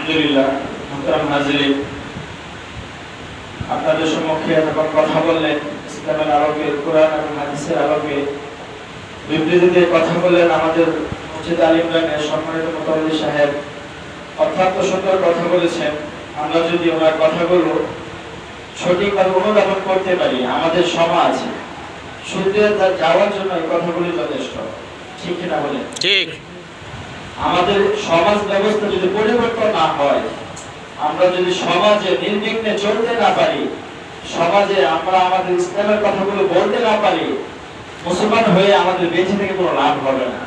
আলহামদুলিল্লাহ, মুহতারাম হাজিরিন, আপনাদের সম্মুখে যখন কথা বললেন ইসলামের আলোকে, কোরআন এবং হাদিসের আলোকে বিবৃতিতে কথা বললেন আমাদের মসজিদ আল ইমরানের সম্মানিত মুতাওয়াল্লি সাহেব, অত্যন্ত সুন্দর কথা বলেছেন। আমরা যদি ওনার কথাগুলো সঠিকভাবে অনুধাবন করতে পারি, আমাদের সমাজ শুধরে যাওয়ার জন্য এই কথাগুলি যথেষ্ট। ঠিক কিনা বলেন? ঠিক। আমাদের সমাজ ব্যবস্থা যদি পরিবর্তন না হয়, আমরা যদি সমাজে নির্বিঘ্নে চলতে না পারি, সমাজে আমরা আমাদের ইসলামের কথাগুলো বলতে না পারি, মুসলমান হয়ে আমাদের বেঁচে থেকে কোনো লাভ হবে না।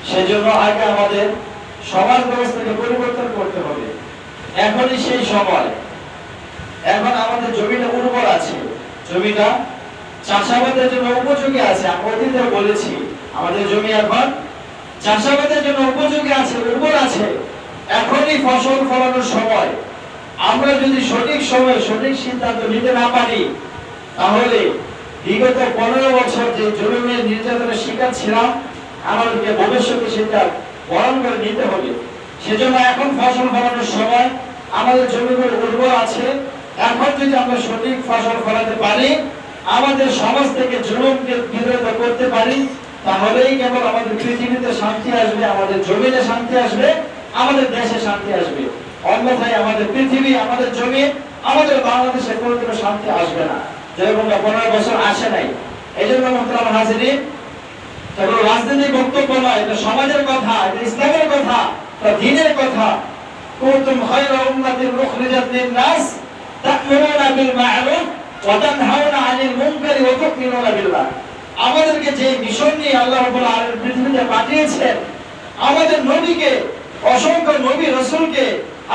সেজন্য আগে আমাদের সমাজ ব্যবস্থাকে পরিবর্তন করতে হবে। এখনই সেই সময়। এখন আমাদের জমিটা উর্বর আছে, জমিটা চাষাবাদের জন্য উপযোগী আছে। আমি অতীতে বলেছি আমাদের জমি এখন চাষাবাদের জন্য উপযোগী আছে, উর্বর আছে। এখনই ফসল ফলানোর সময়। আমরা যদি সঠিক সময়ে সঠিক সিদ্ধান্ত নিতে না পারি, তাহলে বিগত 15 বছর যে জমির নির্যাতনের শিকার ছিলাম, আমাদেরকে ভবিষ্যতে সেটা বরণ করে নিতে হবে। সেজন্য এখন ফসল ফলানোর সময়, আমাদের জমিগুলো উর্বর আছে। এখন যদি আমরা সঠিক ফসল ফলাতে পারি, আমাদের সমাজ থেকে জুলুমকে বিরোধিতা করতে পারি, তাহলেই কেবল আমাদের পৃথিবীতে শান্তি আসবে, আমাদের জমিনে শান্তি আসবে, আমাদের দেশে শান্তি আসবে। অন্যথায় আমাদের পৃথিবী, আমাদের জমি, আমাদের বাংলাদেশে কোনোদিনও শান্তি আসবে না, যেরকম 15 বছর আসে নাই। এই জন্য মুহতারাম হাজিরিন, কেবল রাজনৈতিক বক্তব্য নয়, এটা সমাজের কথা, এটা ইসলামের কথা, এটা দ্বীনের কথা। কুনতুম খায়রা উম্মাতিন উখরিজাত লিন-নাস তা'মুরুনা বিল মা'রুফ ওয়া তানহাউনা 'আনিল মুনকারি ওয়া তু'মিনুনা বিল্লাহ। আমাদেরকে যে মিশন নিয়ে আল্লাহ রাব্বুল আলামিন পৃথিবীতে পাঠিয়েছেন, আমাদের নবীকে, অসংখ্য নবী রাসূলকে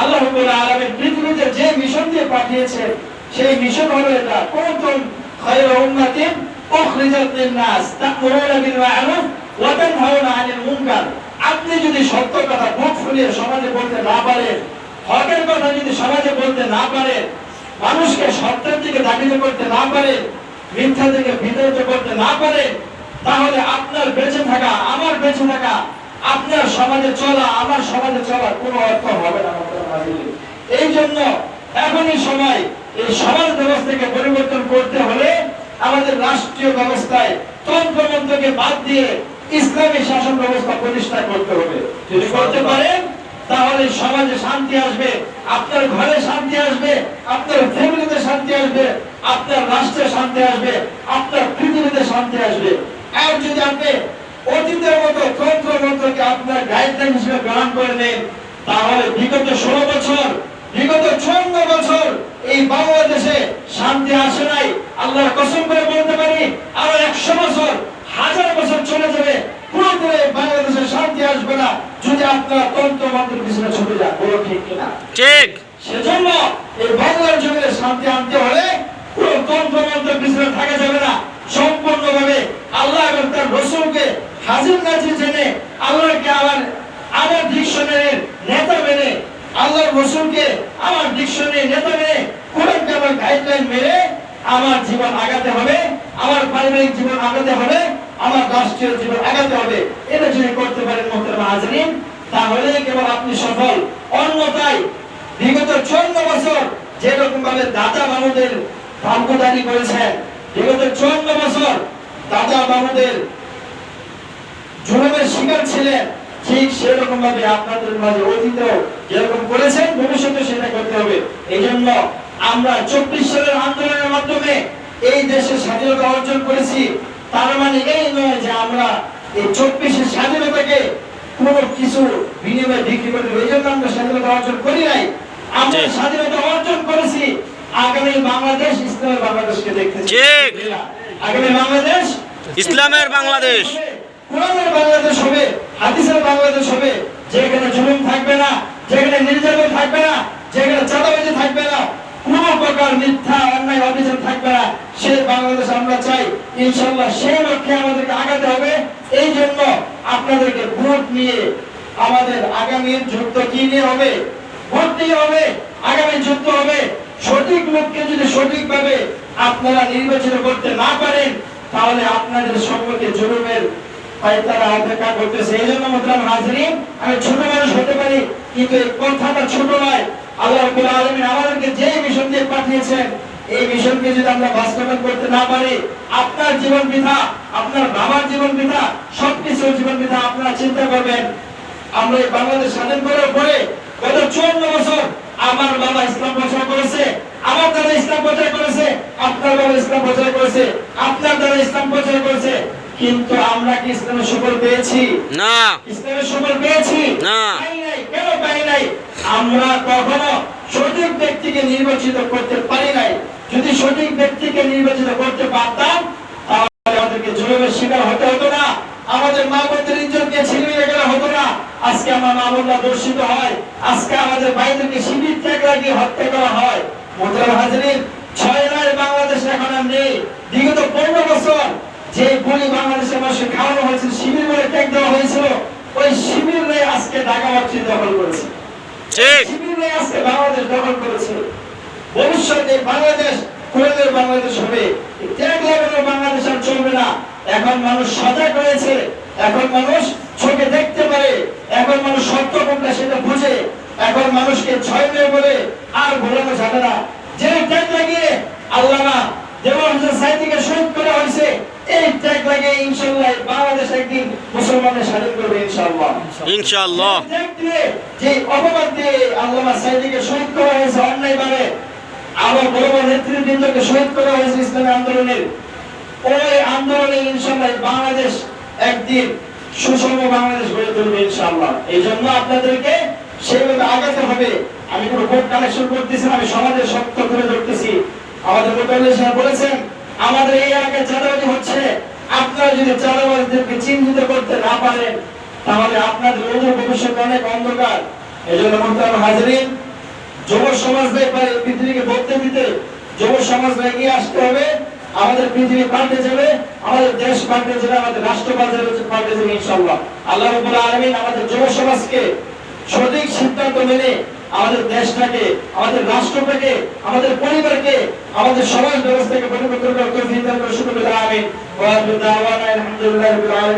আল্লাহ রাব্বুল আলামিন পৃথিবীতে যে মিশন দিয়ে পাঠিয়েছেন, সেই মিশন হলো এটা, কুনতুম খায়রা উম্মাতিন উখরিজাত লিন-নাস তা'মুরুনা বিল মা'রুফ ওয়া তানহাউনা 'আনিল মুনকার। আপনি যদি সত্য কথা মুখ ফুলিয়ে সমাজে বলতে না পারেন, হকের কথা যদি সমাজে বলতে না পারেন, মানুষকে সত্যের দিকে দাবিত করতে না পারেন, মিথ্যা থেকে বিতাড়িত করতে না পারেন, তাহলে আপনার বেঁচে থাকা, আমার বেঁচে থাকা, আপনার সমাজে চলা, আমার সমাজে চলার কোনো অর্থ হবে না। এই জন্য এখনই সময় এই সমাজ ব্যবস্থাকে পরিবর্তন করতে হলে আমাদের রাষ্ট্রীয় ব্যবস্থায় তন্ত্রমন্ত্রকে বাদ দিয়ে ইসলামী শাসন ব্যবস্থা প্রতিষ্ঠা করতে হবে। যদি করতে পারেন, তাহলে সমাজে শান্তি আসবে, আপনার ঘরে শান্তি আসবে, আপনার ফ্যামিলিতে শান্তি আসবে, আপনার রাষ্ট্রে শান্তি আসবে, আপনার পৃথিবীতে শান্তি আসবে। আর যদি আপনি অতীতের মতো তন্ত্রমন্ত্রকে আপনার গাইডলাইন হিসেবে গ্রহণ করে নেন, তাহলে বিগত 16 বছর, বিগত 54 বছর এই বাংলাদেশে শান্তি আসে নাই। আল্লাহর কসম করে বলতে পারি, আরো 100 বছর, 1000 বছর চলে যাবে, পুরোপুরি বাংলাদেশে শান্তি আসবে না যদি আপনারা তন্ত্রমন্ত্রের পিছনে ছুটে যান। বলো ঠিক কিনা? ঠিক। সেজন্য এই বাংলার জমিনে শান্তি আনতে হলে পুরো তন্ত্রমন্ত্রের পিছনে থাকা যাবে না। সম্পূর্ণভাবে আল্লাহ এবং তার রাসূলকে হাজির নাজির জেনে, আল্লাহকে আমার ডিকশনারির নেতা মেনে, আল্লাহর রাসূলকে আমার ডিকশনারির নেতা মেনে, কোরআনকে আমার গাইডলাইন মেনে আমার জীবন আগাতে হবে, আমার পারিবারিক জীবন আগাতে হবে, আমার রাষ্ট্রীয় জীবন আগাতে হবে। এটা যদি করতে পারেন মুহতারাম হাজিরিন, তাহলে কেবল আপনি সফল। অন্যথায় বিগত 54 বছর যেরকম ভাবে দাদা বাবুদের ভাগ্যদারি করেছেন, বিগত 54 বছর দাদা বাবুদের জুলুমের শিকার ছিলেন, ঠিক সেরকম ভাবে আপনাদের মাঝে অতীতেও যেরকম করেছেন, ভবিষ্যতে সেটা করতে হবে। এই জন্য আমরা 24 সালের আন্দোলনের মাধ্যমে এই দেশের স্বাধীনতা অর্জন করেছি। তার মানে এই নয় যে আমরা এই 24 স্বাধীনতাকে কোনো কিছু বিনিময়ে বিক্রি করে দেব। এই জন্য আমরা স্বাধীনতা অর্জন করি নাই, আমরা স্বাধীনতা অর্জন করেছি আগামী বাংলাদেশ ইসলামের বাংলাদেশকে দেখতে। ঠিক। আগামী বাংলাদেশ ইসলামের বাংলাদেশ, কোরআনের বাংলাদেশ হবে, হাদিসের বাংলাদেশ হবে, যেখানে জুলুম থাকবে না, যেখানে নির্যাতন থাকবে না, যেখানে চাঁদাবাজি থাকবে না, কোনো প্রকার মিথ্যা অন্যায় অভিযোগ থাকবে না। সেই বাংলাদেশ আমরা চাই। ইনশাআল্লাহ সেই লক্ষ্যে আমাদেরকে আগাতে হবে। এই জন্য আপনাদেরকে ভোট নিয়ে আমাদের আগামী যুদ্ধ কি নিয়ে হবে? ভোট নিয়ে হবে। আগামী যুদ্ধ হবে। সঠিক লোককে যদি সঠিকভাবে আপনারা নির্বাচন করতে না পারেন, তাহলে আপনাদের সম্মুখে জুলুমের পায়তারা অপেক্ষা করতেছে। এই জন্য মুহতারাম হাজিরিন, আমি ছোট মানুষ হতে পারি, কিন্তু এই কথাটা ছোট নয়। আল্লাহ রাব্বুল আলামিন আমাদেরকে যে মিশন দিয়ে পাঠিয়েছেন, এই মিশনকে যদি আমরা বাস্তবায়ন করতে না পারি, আপনার জীবন বৃথা, আপনার বাবার জীবন বৃথা, সবকিছুর জীবন বৃথা। আপনারা চিন্তা করবেন, আমরা এই বাংলাদেশ স্বাধীন করার পরে গত 54 বছর আমার বাবা ইসলাম প্রচার করেছে, আমার দাদা ইসলাম প্রচার করেছে, আপনার বাবা ইসলাম প্রচার করেছে, আপনার দাদা ইসলাম প্রচার করেছে, কিন্তু আমরা কি ইসলামের সুফল পেয়েছি? না। ইসলামের সুফল পেয়েছি? না। পাই নাই। কেন পাই নাই? আমরা কখনো সঠিক ব্যক্তিকে নির্বাচিত করতে পারি নাই। যদি সঠিক ব্যক্তিকে নির্বাচিত করতে পারতাম, তাহলে আমাদেরকে জুলুমের শিকার হতে হতো না, আমাদের মা বোনদের ইজ্জতকে ছিনিয়ে গেলে হতো না। আজকে আমার মা বোনরা দর্শিত হয়, আজকে আমাদের ভাইদেরকে শিবির ত্যাগ লাগিয়ে হত্যা করা হয়। মোহতারাম হাজরিন, 6 নয় বাংলাদেশ এখন আর নেই। বিগত 15 বছর যে গুলি বাংলাদেশের মানুষকে খাওয়ানো হয়েছিল, শিবির বলে ত্যাগ দেওয়া হয়েছিল, ওই শিবিরে আজকে ঢাকা মাতৃ দখল করেছে। ঠিক। শিবিরে আজকে বাংলাদেশ দখল করেছে। ভবিষ্যতে বাংলাদেশ কোরআনের বাংলাদেশ হবে, ত্যাগ লাগানোর বাংলাদেশ আর চলবে না। এখন মানুষ সজাগ হয়েছে, এখন মানুষ চোখে দেখতে পারে, এখন মানুষ সত্য কোনটা সেটা বুঝে, এখন মানুষকে ছয় মেয়ে বলে আর ভোলানো যাবে না। যে ত্যাগ লাগিয়ে আল্লামা দেওয়ান হোসেন সাঈদীকে শহীদ করা হয়েছে, এই ত্যাগ লাগিয়ে ইনশাআল্লাহ বাংলাদেশ একদিন মুসলমানদের স্বাধীন করবে ইনশাআল্লাহ। ইনশাআল্লাহ। ত্যাগ দিয়ে, যে অপবাদ দিয়ে আল্লামা সাঈদীকে শহীদ করা হয়েছে অন্যায়ভাবে, আবার বড় বড় নেতৃবৃন্দকে শহীদ করা হয়েছে ইসলামী আন্দোলনের, ওই আন্দোলনে ইনশাআল্লাহ বাংলাদেশ একদিন সুষম বাংলাদেশ গড়ে তুলবে ইনশাআল্লাহ। এই জন্য আপনাদেরকে সেইভাবে আগাতে হবে। আমি কোনো ভোট কালেকশন করতেছি না, আমি সমাজের শক্ত করে ধরতেছি। আমাদের মোতাবেক সাহেব বলেছেন আমাদের এই এলাকায় চাঁদাবাজি হচ্ছে, আপনারা যদি চাঁদাবাজদেরকে চিহ্নিত করতে না পারেন, তাহলে আপনাদের অদূর ভবিষ্যতে অনেক অন্ধকার। এই জন্য মোহতারাম হাজরিন, যুব সমাজকে পৃথিবীকে বলতে দিতে যুব সমাজকে এগিয়ে আসতে হবে। আমাদের পৃথিবী পাল্টে যাবে, আমাদের দেশ পাল্টে যাবে, আমাদের রাষ্ট্র পাল্টে যাবে ইনশাআল্লাহ। আল্লাহ রাব্বুল আলামিন আমাদের যুব সমাজকে সঠিক সিদ্ধান্ত মেনে আমাদের দেশটাকে, আমাদের রাষ্ট্রটাকে, আমাদের পরিবারকে, আমাদের সমাজ ব্যবস্থাকে পরিবর্তন করার তৌফিক দান করুন। আমিন। ওয়া আখিরু দাওয়ানা আলহামদুলিল্লাহি রাব্বিল আলামিন।